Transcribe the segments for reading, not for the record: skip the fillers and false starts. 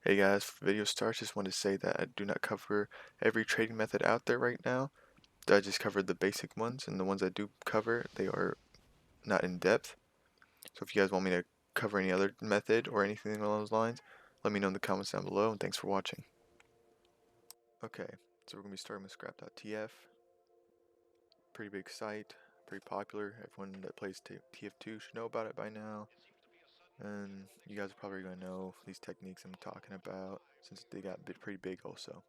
Hey guys, before the video starts, just want to say that I do not cover every trading method out there right now. I just covered the basic ones, and the ones I do cover, they are not in depth. So if you guys want me to cover any other method or anything along those lines, let me know in the comments down below, and thanks for watching. Okay, so we're going to be starting with scrap.tf. Pretty big site, pretty popular. Everyone that plays TF2 should know about it by now. And you guys are probably going to know these techniques I'm talking about, since they got pretty big also.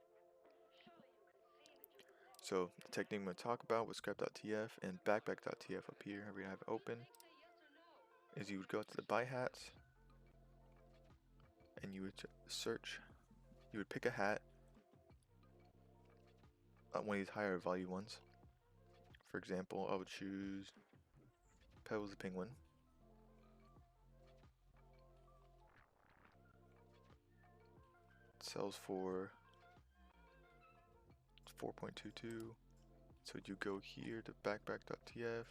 So the technique I'm going to talk about with scrap.tf and backpack.tf up here, we have it open, is you would go to the buy hats and you would search, you would pick a hat, one of these higher value ones. For example, I would choose Pebbles the Penguin. It sells for 4.22. So you go here to backpack.tf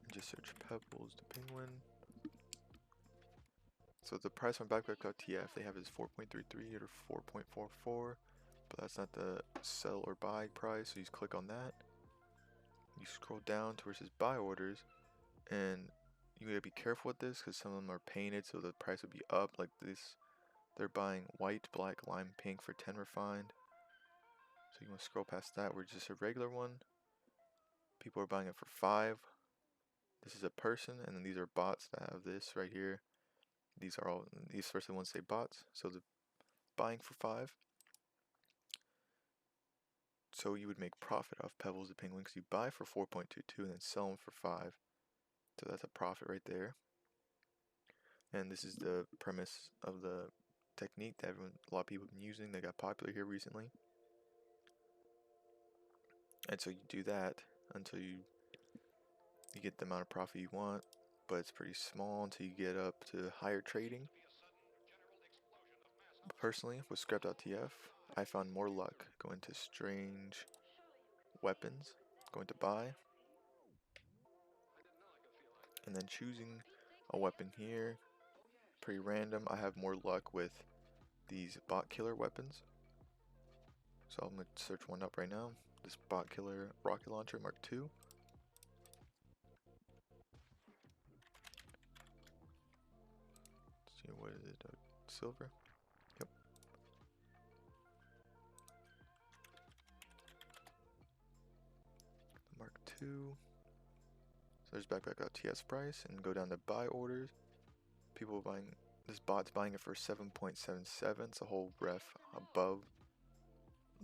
and just search Pebbles the Penguin. So the price on backpack.tf they have is 4.33 or 4.44, but that's not the sell or buy price, so you just click on that. You scroll down to where it says buy orders, and you gotta be careful with this because some of them are painted, so the price would be up. Like this, they're buying white, black, lime, pink for 10 refined. So you want to scroll past that where it's just a regular one. People are buying it for 5. This is a person, and then these are bots that have this right here. These first ones say bots, so the buying for 5. So you would make profit off Pebbles the Penguin because you buy for 4.22 and then sell them for 5. So that's a profit right there. And this is the premise of the technique that a lot of people have been using that got popular here recently. And so you do that until you get the amount of profit you want, but it's pretty small until you get up to higher trading. But personally, with scrap.tf, I found more luck going to strange weapons, going to buy, and then choosing a weapon here. Pretty random. I have more luck with these bot killer weapons. So I'm going to search one up right now. This bot killer rocket launcher Mark II. Let's see, what is it? Silver? Yep. The Mark II. So there's backpack.ts price and go down to buy orders. People buying, this bot's buying it for 7.77. It's a whole ref above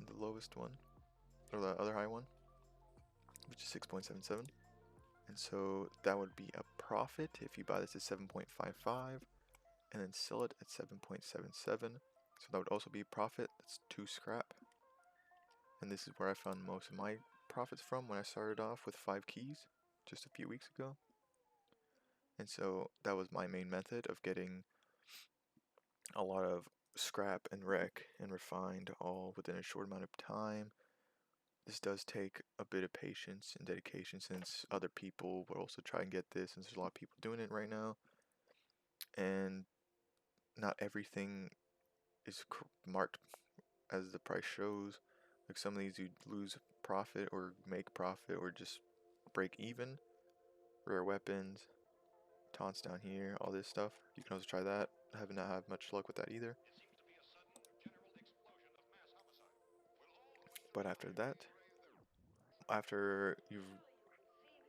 the lowest one, or the other high one, which is 6.77. And so that would be a profit if you buy this at 7.55 and then sell it at 7.77. So that would also be a profit. That's 2 scrap. And this is where I found most of my profits from when I started off with 5 keys just a few weeks ago. And so that was my main method of getting a lot of scrap and wreck and refined all within a short amount of time. This does take a bit of patience and dedication since other people will also try and get this, since there's a lot of people doing it right now. And not everything is marked as the price shows. Like some of these you lose profit or make profit or just break even. Rare weapons, taunts down here, all this stuff. You can also try that. I have not had much luck with that either. But after that, after you've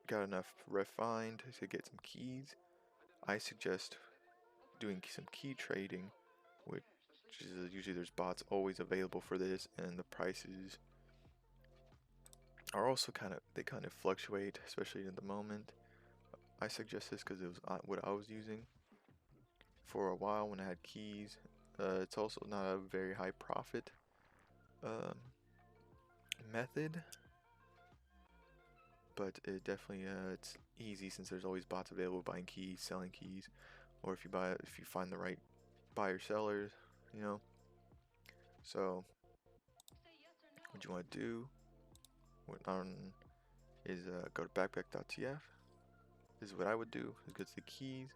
got enough refined to get some keys, I suggest doing some key trading, which is usually there's bots always available for this, and the prices are also they kind of fluctuate, especially in the moment. I suggest this because it was what I was using for a while when I had keys. It's also not a very high profit method, but it definitely it's easy since there's always bots available buying keys, selling keys, or if you find the right buyer sellers, you know. So what you want to do is go to backpack.tf. This is what I would do. It gets the keys,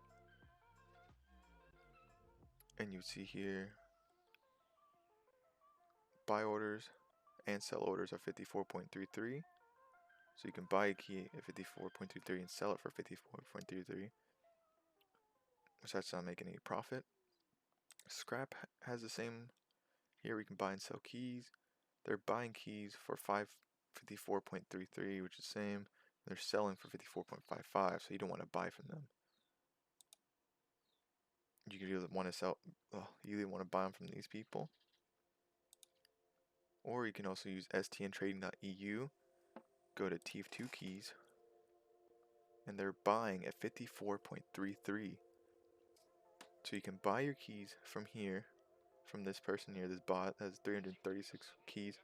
and you see here buy orders and sell orders are 54.33. So you can buy a key at 54.33 and sell it for 54.33, which that's not making any profit. Scrap has the same. Here we can buy and sell keys. They're buying keys for 554.33, which is the same. They're selling for 54.55, so you don't want to buy from them. You can either want to sell, you either want to buy them from these people, or you can also use stntrading.eu, go to TF2 keys, and they're buying at 54.33. So you can buy your keys from here, from this person here, this bot has 336 keys,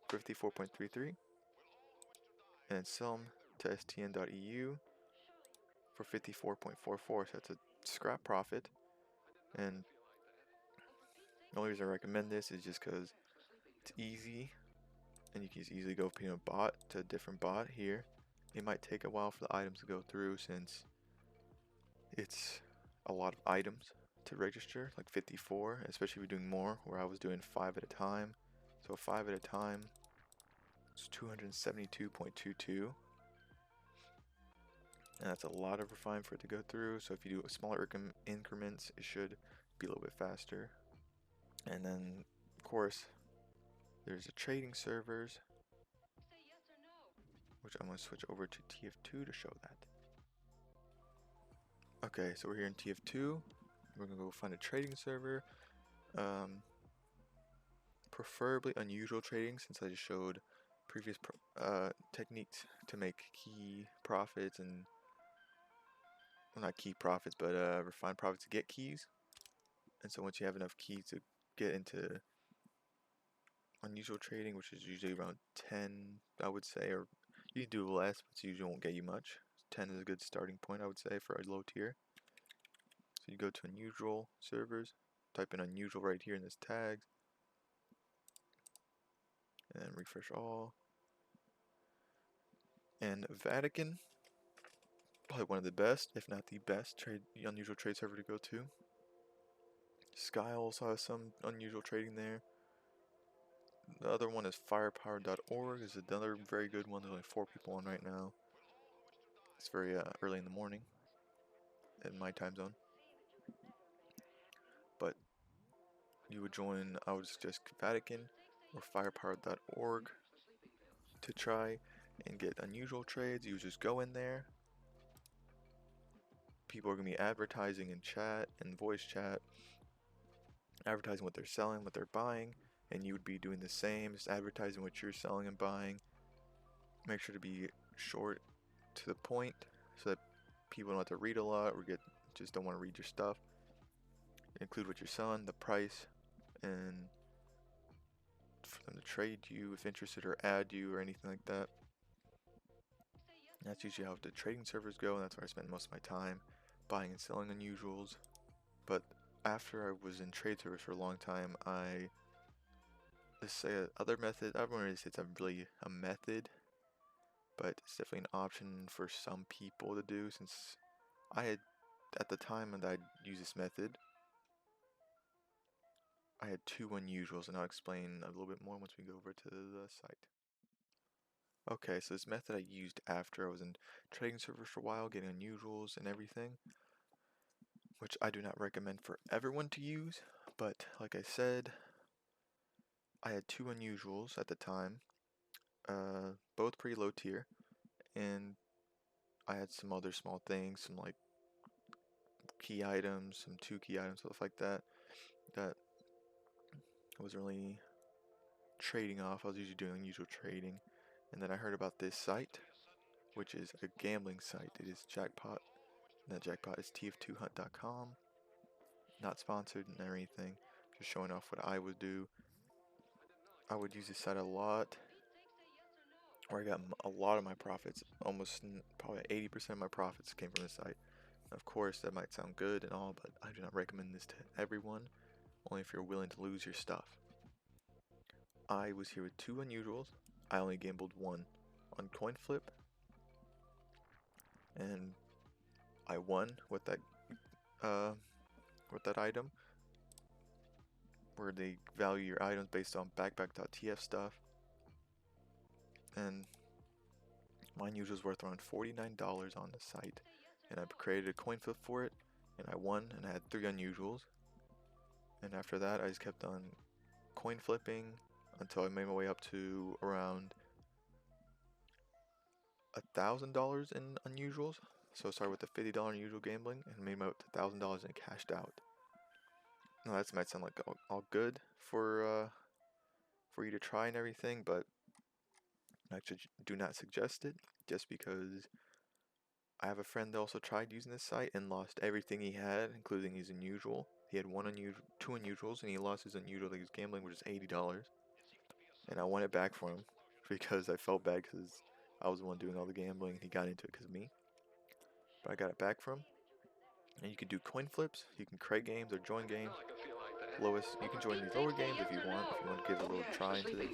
54.33, and then sell them to stn.eu for 54.44. So that's a scrap profit. And the only reason I recommend this is just because it's easy, and you can just easily go from a bot to a different bot here. It might take a while for the items to go through since it's a lot of items to register, like 54, especially if you're doing more, where I was doing 5 at a time. So 5 at a time is 272.22, and that's a lot of refine for it to go through. So if you do smaller increments, it should be a little bit faster. And then, of course, there's the trading servers, which I'm going to switch over to TF2 to show that. Okay, so we're here in TF2. We're going to go find a trading server. Preferably unusual trading, since I just showed previous techniques to make key profits and, well, not key profits, but refined profits to get keys. And so once you have enough keys to get into unusual trading, which is usually around 10, I would say, or you can do less, but it usually won't get you much. 10 is a good starting point, I would say, for a low tier. So you go to unusual servers, type in unusual right here in this tag, and then refresh all. And Vatican, probably one of the best, if not the best, unusual trade server to go to. Sky also has some unusual trading there. The other one is firepower.org, is another very good one. There's only 4 people on right now. It's very early in the morning in my time zone. But you would join, I would suggest Vatican or firepower.org to try and get unusual trades. You just go in there. People are going to be advertising in chat and voice chat, advertising what they're selling, what they're buying, and you would be doing the same, just advertising what you're selling and buying. Make sure to be short to the point so that people don't have to read a lot or just don't want to read your stuff. Include what you're selling, the price, and for them to trade you if interested or add you or anything like that. And that's usually how the trading servers go, and that's where I spend most of my time, buying and selling unusuals. But after I was in trade servers for a long time, let's say other method, I wouldn't really say it's really a method, but it's definitely an option for some people to do, since I had, at the time that I'd use this method, I had 2 unusuals, and I'll explain a little bit more once we go over to the site. Okay, so this method I used after I was in trading servers for a while, getting unusuals and everything, which I do not recommend for everyone to use, but like I said, I had 2 unusuals at the time, both pretty low tier, and I had some other small things, some like key items, some 2 key items, stuff like that, that I wasn't really trading off. I was usually doing unusual trading, and then I heard about this site, which is a gambling site. It is Jackpot. That Jackpot is tf2hunt.com. Not sponsored and anything, just showing off what I would do. I would use this site a lot, where I got a lot of my profits, almost probably 80% of my profits came from this site. Of course, that might sound good and all, but I do not recommend this to everyone, only if you're willing to lose your stuff. I was here with 2 unusuals. I only gambled 1 on coin flip, and I won with that item. where they value your items based on backpack.tf stuff. And my unusual is worth around $49 on the site. And I created a coin flip for it, and I won, and I had 3 unusuals. And after that, I just kept on coin flipping until I made my way up to around $1,000 in unusuals. So I started with the $50 unusual gambling and made my way up to $1,000 and cashed out. Now that might sound like all good for you to try and everything, but I actually do not suggest it, just because I have a friend that also tried using this site and lost everything he had, including his unusual. He had two unusuals, and he lost his unusual that he was gambling, which is $80. And I won it back for him because I felt bad because I was the one doing all the gambling and he got into it because of me. But I got it back from him. And you can do coin flips, you can create games or join games. Lowest, you can join these lower games if you want to give a little try into this.